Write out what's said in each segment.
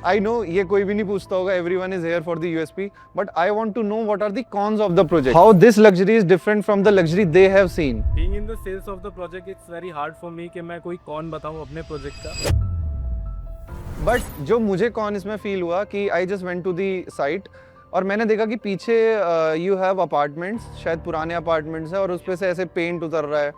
I know ये कोई भी नहीं पूछता होगा, everyone is here for the USP, but I want to know what are the cons of the project. How this luxury is different from the luxury they have seen. Being in the sales of the project, it's very hard for me कि मैं कोई कौन बताऊं अपने project का. But जो मुझे कौन इसमें फील हुआ कि I just went to the site और मैंने देखा कि पीछे यू हैव अपार्टमेंट्स, शायद पुराने अपार्टमेंट्स हैं और उस पर से ऐसे पेंट उतर रहा है.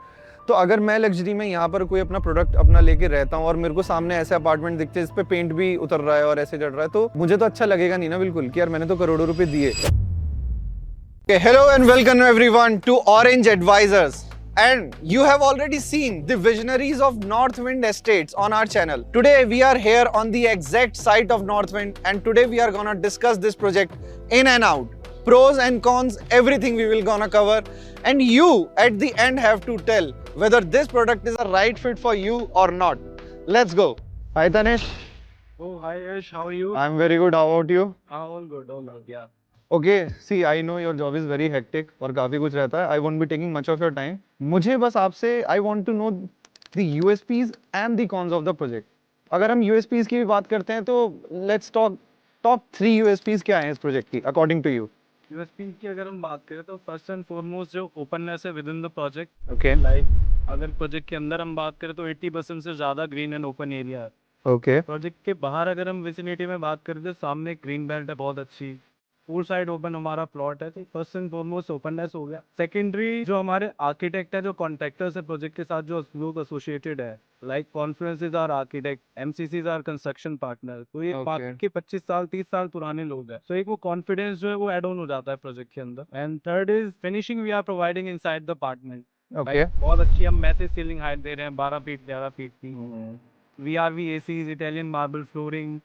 तो अगर मैं लग्जरी में यहाँ पर कोई अपना प्रोडक्ट अपना लेके रहता हूँ और मेरे को सामने ऐसे अपार्टमेंट दिखते हैं इस पे पेंट भी उतर रहा है और ऐसे चढ़ रहा है, तो मुझे तो अच्छा लगेगा नहीं ना बिल्कुल कि यार मैंने तो करोड़ों रुपए दिए. Hello and welcome everyone to Orange Advisors. And you have already seen the visionaries of Northwind Estates on our channel. Today we are here on the exact site of Northwind and today we are gonna discuss this project in and out. Pros and cons, everything we will gonna cover. And you at the end have to tell whether this product is a right fit for you or not. Let's go. Hi Tanesh. Oh, hi Yash, how are you? I'm very good. How about you? All good, yeah. Okay see I know your job is very hectic और काफ़ी कुछ रहता है. I won't be taking much of your time. मुझे बस आपसे I want to know the USPs and the cons of the project. अगर हम यूएसपीज की भी बात करते हैं तो लेट्स टॉक टॉप 3 यूएसपीज क्या हैं इस प्रोजेक्ट की अकॉर्डिंग टू यू. यूएसपी की अगर हम बात करें तो फर्स्ट एंड फॉरमोस्ट जो ओपननेस है with in the project. Okay like अगर प्रोजेक्ट के अंदर हम बात करें तो 80% से ज़्यादा ग्रीन एंड ओपन एरिया है. ओके प्रोजेक्ट के बाहर अगर हम विसिनिटी में बात करें तो सामने ग्रीन बेल्ट है बहुत अच्छी. फुल साइड ओपन हमारा प्लॉट है. तो फर्स्ट एंड फॉरमोस्ट ओपननेस हो गया. सेकेंडरी जो हमारे आर्किटेक्ट है, जो कॉन्ट्रैक्टर्स है प्रोजेक्ट के साथ जो लोग एसोसिएटेड है, like conferences or architect, MCCs or construction partner. तो ये बाकी 25 साल 30 साल पुराने लोग हैं. तो एक वो कॉन्फिडेंस जो है वो एड ऑन हो जाता है प्रोजेक्ट के अंदर. And third is finishing we are providing inside the apartment. Okay बहुत अच्छी हम मैसेज सीलिंग हाइट दे रहे हैं 12 फीट 11 फीट की. VRV ACs, Italian marble flooring,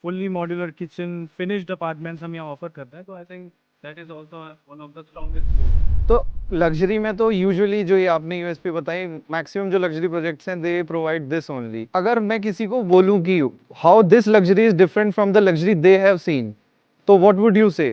fully modular kitchen, finished apartments हम यहाँ ऑफर करते हैं. तो I think that is also one of the strongest. तो लग्जरी में तो यूजुअली जो ये आपने यूएसपी बताई, मैक्सिमम जो लग्जरी प्रोजेक्ट्स हैं दे प्रोवाइड दिस ओनली. अगर मैं किसी को बोलूं कि how this luxury is different from the luxury they have seen, तो व्हाट वुड यू से?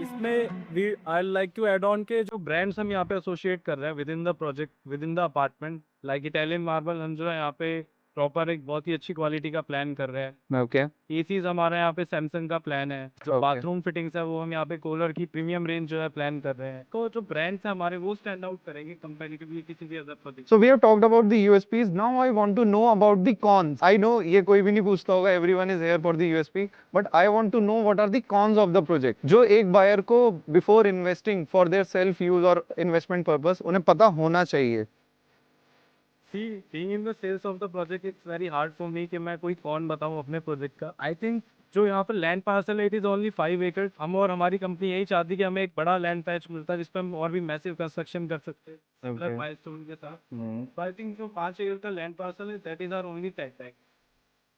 इसमें we I like to add on के जो ब्रांड्स हम यहाँ पे एसोसिएट कर रहे हैं with in the project, with in the apartment, like Italian marble हम जो है यहाँ पे प्रॉपर एक बहुत ही अच्छी क्वालिटी का प्लान कर रहे हैं. ओके एसीज हमारे यहाँ पे सैमसंग का प्लान है. जो Okay. बाथरूम फिटिंग्स है वो हम यहाँ पे कोलर की प्रीमियम रेंज जो है प्लान कर रहे हैं. तो जो ब्रांड्स है हमारे वो स्टैंड आउट करेंगे कंपैरेटिवली किसी भी other project. So we have talked about the USPs. Now I want to know about the cons. I know ये कोई भी नहीं पूछता होगा, everyone is here for the USP, but I want to know what are the cons of the project. जो एक buyer को before investing for their self use और investment purpose उन्हें पता होना चाहिए. See, being in the sales of the project, it's very hard for me कि मैं कोई कौन बताऊँ अपने प्रोजेक्ट का. I think जो यहाँ पर लैंड पार्सल है इट इज ओनली 5 एकड़. हम और हमारी कंपनी यही चाहती है कि हमें एक बड़ा लैंड पैच मिलता है जिस पर हम और भी मैसिव कंस्ट्रक्शन कर सकते हैं Okay. माइलस्टोन के साथ. तो आई थिंक जो 5 एकड़ का लैंड पार्सल है that is our only tag.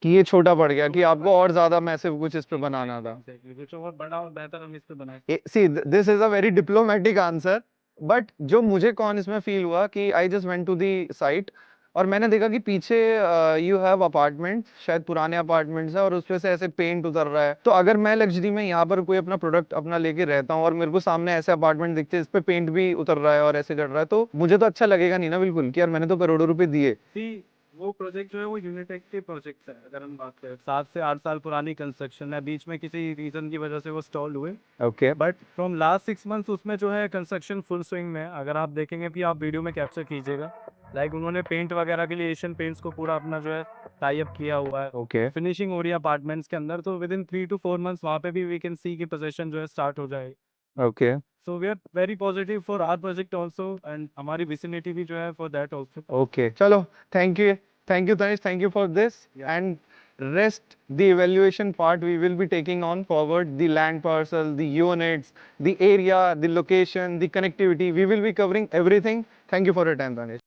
कि ये छोटा पड़ गया कि आपको और ज्यादा मैसिव कुछ इस पे बनाना था. कुछ और बड़ा और बेहतर हम इस पे बनाए. See, this is a very diplomatic answer. But जो मुझे कौन इसमें फील हुआ कि I just went to the site और मैंने देखा कि पीछे यू हैव अपार्टमेंट, शायद पुराने अपार्टमेंट्स हैं और उस पे से ऐसे पेंट उतर रहा है. तो अगर मैं लग्जरी में यहाँ पर कोई अपना प्रोडक्ट अपना लेके रहता हूँ और मेरे को सामने ऐसे अपार्टमेंट दिखते हैं इस पे पेंट भी उतर रहा है और ऐसे चढ़ रहा है, तो मुझे तो अच्छा लगेगा नहीं ना बिल्कुल कि यार मैंने तो करोड़ों रुपए दिए. वो प्रोजेक्ट जो है वो यूनिटेक के प्रोजेक्ट है. अगर हम बात करें 7 से 8 साल पुरानी कंस्ट्रक्शन है, बीच में किसी रीजन की वजह से वो स्टॉल हुए. Okay but from last 6 months उसमें जो है कंस्ट्रक्शन फुल स्विंग में है. अगर आप देखेंगे भी आप वीडियो में कैप्चर कीजिएगा, लाइक उन्होंने पेंट वगैरह के लिए एशियन पेंट्स को पूरा अपना जो है टाई अप किया हुआ है. ओके फिनिशिंग हो रही है अपार्टमेंट्स के अंदर. तो विद इन 3 to 4 मंथ्स वहाँ पे भी वी कैन सी की पोजीशन जो है स्टार्ट हो जाएगी. Okay so we are very positive for our project also and हमारी विसिनिटी भी जो है फॉर दैट ऑल्सो. ओके चलो, thank you Tanish, thank you for this. And rest the evaluation part we will be taking on forward, the land parcel, the units, the area, the location, the connectivity, we will be covering everything. Thank you for your time Tanish.